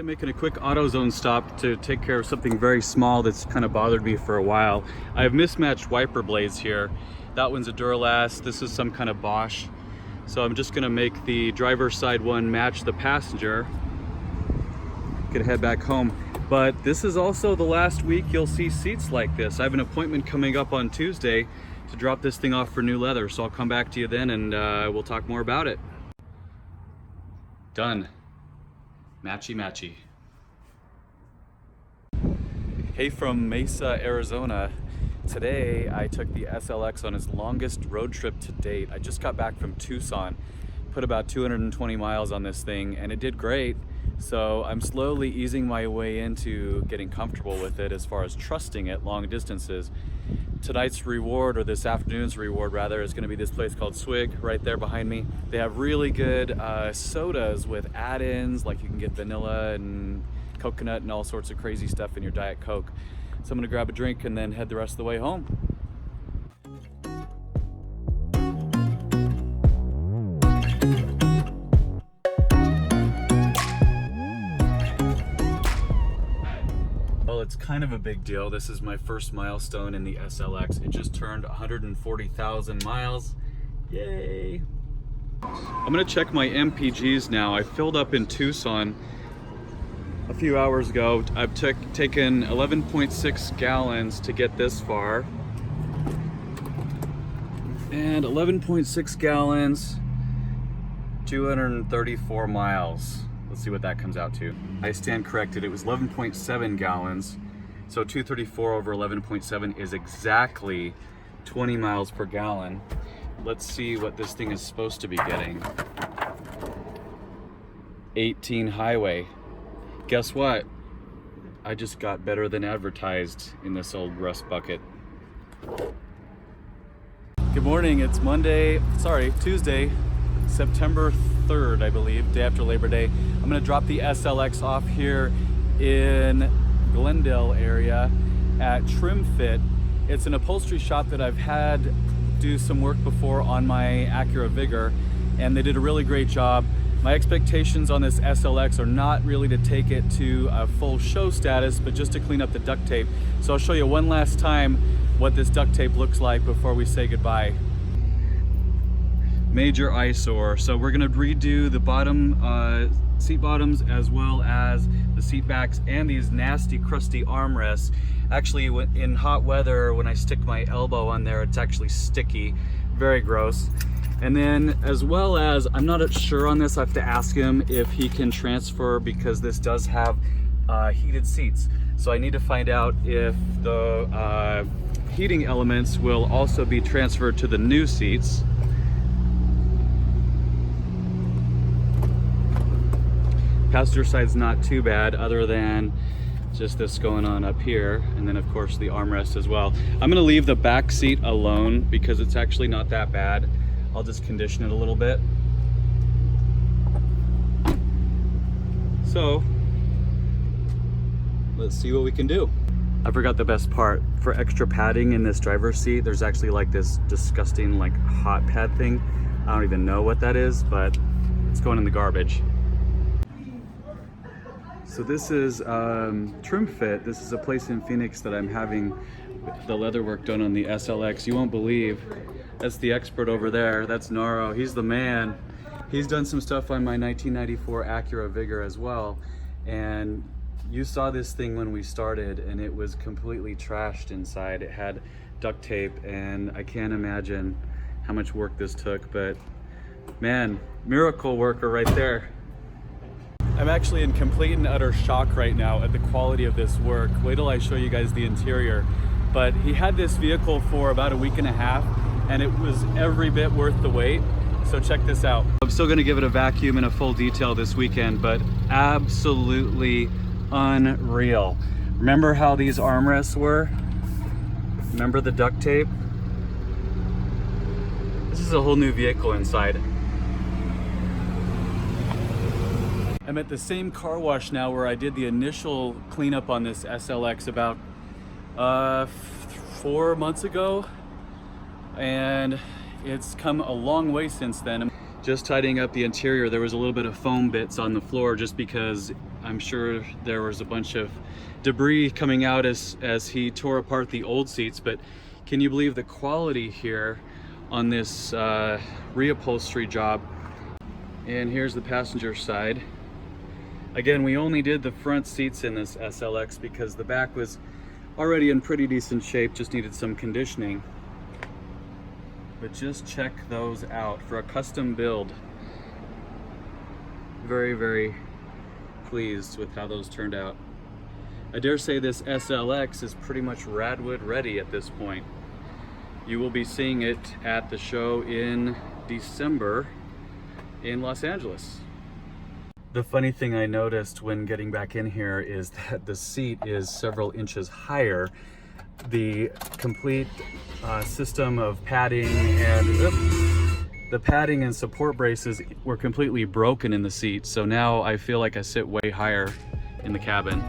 I'm making a quick AutoZone stop to take care of something very small that's kind of bothered me for a while. I have mismatched wiper blades here. That one's a Duralast, this is some kind of Bosch. So I'm just gonna make the driver's side one match the passenger. Gonna head back home. But this is also the last week you'll see seats like this. I have an appointment coming up on Tuesday to drop this thing off for new leather. So I'll come back to you then and we'll talk more about it. Done. Matchy matchy. Hey from Mesa, Arizona. Today I took the SLX on its longest road trip to date. I just got back from Tucson, put about 220 miles on this thing, and it did great. So I'm slowly easing my way into getting comfortable with it as far as trusting it long distances. Tonight's reward, or this afternoon's reward rather, is going to be this place called Swig right there behind me. They have really good sodas with add-ins, like you can get vanilla and coconut and all sorts of crazy stuff in your Diet Coke. So I'm going to grab a drink and then head the rest of the way home. It's kind of a big deal. This is my first milestone in the SLX. It just turned 140,000 miles. Yay! I'm gonna check my MPGs now. I filled up in Tucson a few hours ago. I've taken 11.6 gallons to get this far. And 11.6 gallons, 234 miles. Let's see what that comes out to. I stand corrected, it was 11.7 gallons. So 234 over 11.7 is exactly 20 miles per gallon. Let's see what this thing is supposed to be getting. 18 highway. Guess what? I just got better than advertised in this old rust bucket. Good morning, it's Tuesday, September 3rd, I believe, day after Labor Day. I'm gonna drop the SLX off here in Glendale area at Trim Fit. It's an upholstery shop that I've had do some work before on my Acura Vigor, and they did a really great job. My expectations on this SLX are not really to take it to a full show status, but just to clean up the duct tape. So I'll show you one last time what this duct tape looks like before we say goodbye. Major eyesore. So we're gonna redo the bottom seat bottoms as well as the seat backs and these nasty crusty armrests. Actually, in hot weather, when I stick my elbow on there, it's actually sticky, very gross. And then as well as, I'm not sure on this, I have to ask him if he can transfer, because this does have heated seats. So I need to find out if the heating elements will also be transferred to the new seats. Passenger side's not too bad, other than just this going on up here, and then of course the armrest as well. I'm gonna leave the back seat alone because it's actually not that bad. I'll just condition it a little bit. So let's see what we can do. I forgot the best part. For extra padding in this driver's seat, there's actually like this disgusting like hot pad thing. I don't even know what that is, but it's going in the garbage. So this is Trim Fit. This is a place in Phoenix that I'm having the leather work done on the SLX. You won't believe, that's the expert over there. That's Naro, he's the man. He's done some stuff on my 1994 Acura Vigor as well. And you saw this thing when we started and it was completely trashed inside. It had duct tape, and I can't imagine how much work this took, but man, miracle worker right there. I'm actually in complete and utter shock right now at the quality of this work. Wait till I show you guys the interior. But he had this vehicle for about a week and a half, and it was every bit worth the wait. So check this out. I'm still gonna give it a vacuum and a full detail this weekend, but absolutely unreal. Remember how these armrests were? Remember the duct tape? This is a whole new vehicle inside. I'm at the same car wash now where I did the initial cleanup on this SLX about 4 months ago, and it's come a long way since then. Just tidying up the interior, there was a little bit of foam bits on the floor just because I'm sure there was a bunch of debris coming out as he tore apart the old seats, but can you believe the quality here on this reupholstery job? And here's the passenger side. Again, we only did the front seats in this SLX because the back was already in pretty decent shape, just needed some conditioning. But just check those out for a custom build. Very, very pleased with how those turned out. I dare say this SLX is pretty much Radwood ready at this point. You will be seeing it at the show in December in Los Angeles. The funny thing I noticed when getting back in here is that the seat is several inches higher. The complete system of padding and the padding and support braces were completely broken in the seat, so now I feel like I sit way higher in the cabin.